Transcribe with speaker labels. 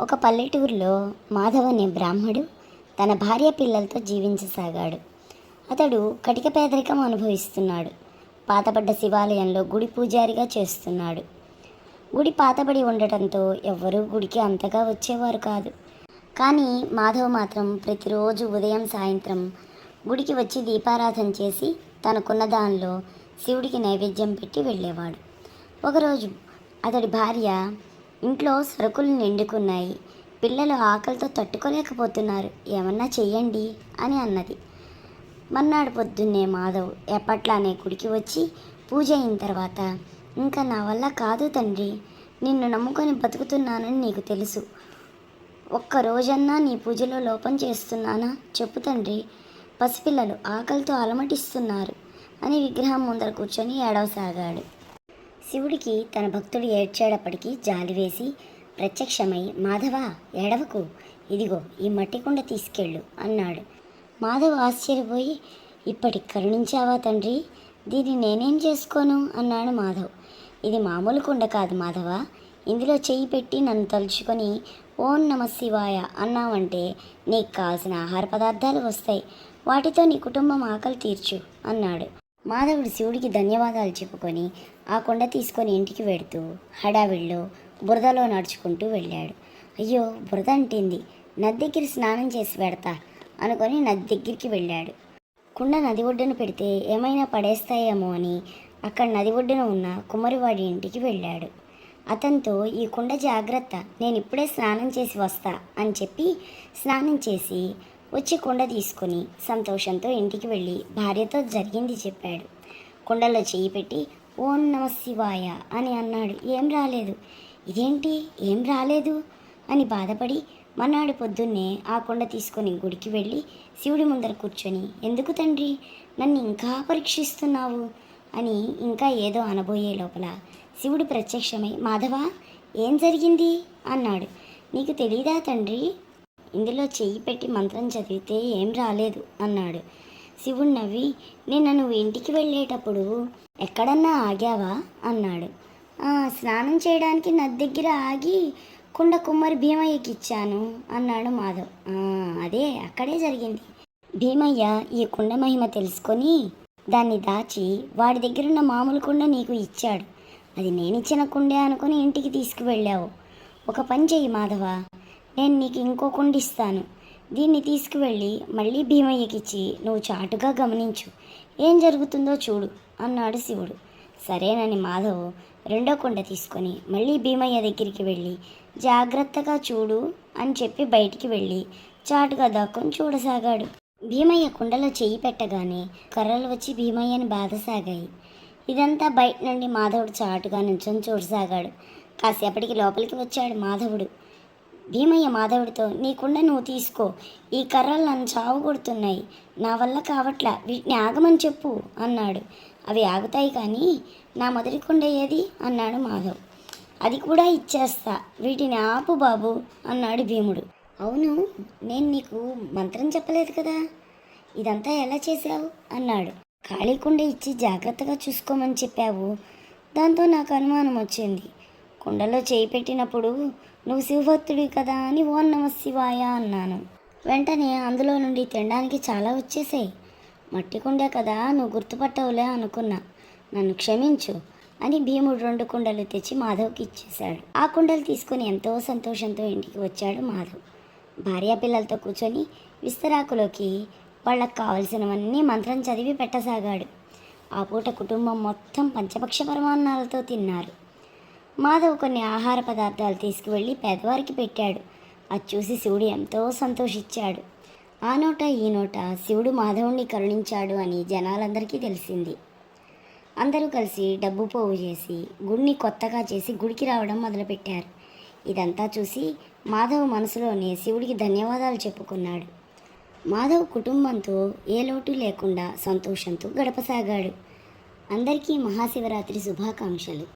Speaker 1: ఒక పల్లెటూరులో మాధవ్ అనే బ్రాహ్మడు తన భార్య పిల్లలతో జీవించసాగాడు. అతడు కటిక పేదరికం అనుభవిస్తున్నాడు. పాతబడ్డ శివాలయంలో గుడి పూజారిగా చేస్తున్నాడు. గుడి పాతబడి ఉండటంతో ఎవ్వరూ గుడికి అంతగా వచ్చేవారు కాదు. కానీ మాధవ్ మాత్రం ప్రతిరోజు ఉదయం సాయంత్రం గుడికి వచ్చి దీపారాధన చేసి తనకున్న దానిలో శివుడికి నైవేద్యం పెట్టి వెళ్ళేవాడు. ఒకరోజు అతడి భార్య, ఇంట్లో సరుకులు నిండుకున్నాయి, పిల్లలు ఆకలితో తట్టుకోలేకపోతున్నారు, ఏమన్నా చెయ్యండి అని అన్నది. మర్నాడు పొద్దున్నే మాధవ్ ఎప్పట్లానే గుడికి వచ్చి పూజ అయిన తర్వాత, ఇంకా నా వల్ల కాదు తండ్రి, నిన్ను నమ్ముకొని బతుకుతున్నానని నీకు తెలుసు, ఒక్కరోజన్నా నీ పూజలో లోపం చేస్తున్నానా చెప్పు తండ్రి, పసిపిల్లలు ఆకలితో అలమటిస్తున్నారు అని విగ్రహం ముందర కూర్చొని ఏడవసాగాడు. శివుడికి తన భక్తుడు ఏడ్చేటప్పటికీ జాలి వేసి ప్రత్యక్షమై, మాధవా ఏడవకు, ఇదిగో ఈ మట్టి కుండ తీసుకెళ్ళు అన్నాడు. మాధవ్ ఆశ్చర్యపోయి, ఇప్పటికి కరుణించావా తండ్రి, దీన్ని నేనేం చేసుకోను అన్నాడు మాధవ్. ఇది మామూలు కుండ కాదు మాధవ, ఇందులో చెయ్యి పెట్టి నన్ను తలుచుకొని ఓం నమ శివాయ అన్నావంటే నీకు కావాల్సిన ఆహార పదార్థాలు వస్తాయి, వాటితో నీ కుటుంబం ఆకలి తీర్చు అన్నాడు. మాధవుడు శివుడికి ధన్యవాదాలు చెప్పుకొని ఆ కొండ తీసుకొని ఇంటికి వెడుతూ హడావిడిలో బురదలో నడుచుకుంటూ వెళ్ళాడు. అయ్యో బురద అంటింది, నది దగ్గర స్నానం చేసి పెడతా అనుకొని నది దగ్గరికి వెళ్ళాడు. కుండ నది ఒడ్డున పెడితే ఏమైనా పడేస్తాయేమో అని అక్కడ నది ఒడ్డున ఉన్న కుమ్మరివాడి ఇంటికి వెళ్ళాడు. అతనితో, ఈ కుండ జాగ్రత్త, నేను ఇప్పుడే స్నానం చేసి వస్తా అని చెప్పి స్నానం చేసి వచ్చి కుండ తీసుకొని సంతోషంతో ఇంటికి వెళ్ళి భార్యతో జరిగింది చెప్పాడు. కుండలో చెయ్యి పెట్టి ఓం నమ శివాయ అని అన్నాడు. ఏం రాలేదు. ఇదేంటి ఏం రాలేదు అని బాధపడి మర్నాడు పొద్దున్నే ఆ కుండ తీసుకొని గుడికి వెళ్ళి శివుడి ముందర కూర్చొని, ఎందుకు తండ్రి నన్ను ఇంకా పరీక్షిస్తున్నావు అని ఇంకా ఏదో అనబోయే లోపల శివుడు ప్రత్యక్షమై, మాధవా ఏం జరిగింది అన్నాడు. నీకు తెలీదా తండ్రి, ఇందులో చెయ్యి పెట్టి మంత్రం చదివితే ఏం రాలేదు అన్నాడు. శివుడు నవ్వి, నిన్న నువ్వు ఇంటికి వెళ్ళేటప్పుడు ఎక్కడన్నా ఆగావా అన్నాడు. స్నానం చేయడానికి నది దగ్గర ఆగి కుండ కుమ్మరి భీమయ్యకి ఇచ్చాను అన్నాడు మాధవ్. అదే అక్కడే జరిగింది. భీమయ్య ఈ కుండ మహిమ తెలుసుకొని దాన్ని దాచి వాడి దగ్గరున్న మామూలు కుండ నీకు ఇచ్చాడు. అది నేనిచ్చిన కుండే అనుకుని ఇంటికి తీసుకువెళ్ళావు. ఒక పని చెయ్యి మాధవ, నేను నీకు ఇంకో కుండ ఇస్తాను, దీన్ని తీసుకువెళ్ళి మళ్ళీ భీమయ్యకిచ్చి నువ్వు చాటుగా గమనించు, ఏం జరుగుతుందో చూడు అన్నాడు శివుడు. సరేనని మాధవ్ రెండో కుండ తీసుకొని మళ్ళీ భీమయ్య దగ్గరికి వెళ్ళి జాగ్రత్తగా చూడు అని చెప్పి బయటికి వెళ్ళి చాటుగా దాక్కొని చూడసాగాడు. భీమయ్య కుండలో చెయ్యి పెట్టగానే కర్రలు వచ్చి భీమయ్యని బాధసాగాయి. ఇదంతా బయట నుండి మాధవుడు చాటుగా నుంచొని చూడసాగాడు. కాసేపటికి లోపలికి వచ్చాడు మాధవుడు. భీమయ్య మాధవుడితో, నీ కుండ నువ్వు తీసుకో, ఈ కర్రలు నన్ను చావు కొడుతున్నాయి, నా వల్ల కావట్లా, వీటిని ఆగమని చెప్పు అన్నాడు. అవి ఆగుతాయి కానీ నా మొదటి కుండ ఏది అన్నాడు మాధవ్. అది కూడా ఇచ్చేస్తా, వీటిని ఆపు బాబు అన్నాడు భీముడు. అవును, నేను నీకు మంత్రం చెప్పలేదు కదా, ఇదంతా ఎలా చేశావు అన్నాడు. ఖాళీ కుండ ఇచ్చి జాగ్రత్తగా చూసుకోమని చెప్పావు, దాంతో నాకు అనుమానం వచ్చింది. కుండలో చేయి పెట్టినప్పుడు నువ్వు శివభక్తుడివి కదా అని ఓం నమ శివాయ అన్నాను. వెంటనే అందులో నుండి తినడానికి చాలా వచ్చేసాయి. మట్టి కుండే కదా, నువ్వు గుర్తుపట్టవులే అనుకున్నా, నన్ను క్షమించు అని భీముడు 2 కుండలు తెచ్చి మాధవ్కి ఇచ్చేశాడు. ఆ కుండలు తీసుకొని ఎంతో సంతోషంతో ఇంటికి వచ్చాడు మాధవ్. భార్యా పిల్లలతో కూర్చొని విస్తరాకులోకి వాళ్ళకు కావలసినవన్నీ మంత్రం చదివి పెట్టసాగాడు. ఆ పూట కుటుంబం మొత్తం పంచపక్ష పరమాన్నాలతో తిన్నారు. మాధవ్ కొన్ని ఆహార పదార్థాలు తీసుకువెళ్ళి పేదవారికి పెట్టాడు. అది చూసి శివుడు ఎంతో సంతోషించాడు. ఆ నోట ఈ నోట శివుడు మాధవుణ్ణి కరుణించాడు అని జనాలందరికీ తెలిసింది. అందరూ కలిసి డబ్బు పోగు చేసి గుడిని కొత్తగా చేసి గుడికి రావడం మొదలుపెట్టారు. ఇదంతా చూసి మాధవ్ మనసులోనే శివుడికి ధన్యవాదాలు చెప్పుకున్నాడు. మాధవ్ కుటుంబంతో ఏ లోటు లేకుండా సంతోషంతో గడపసాగాడు. అందరికీ మహాశివరాత్రి శుభాకాంక్షలు.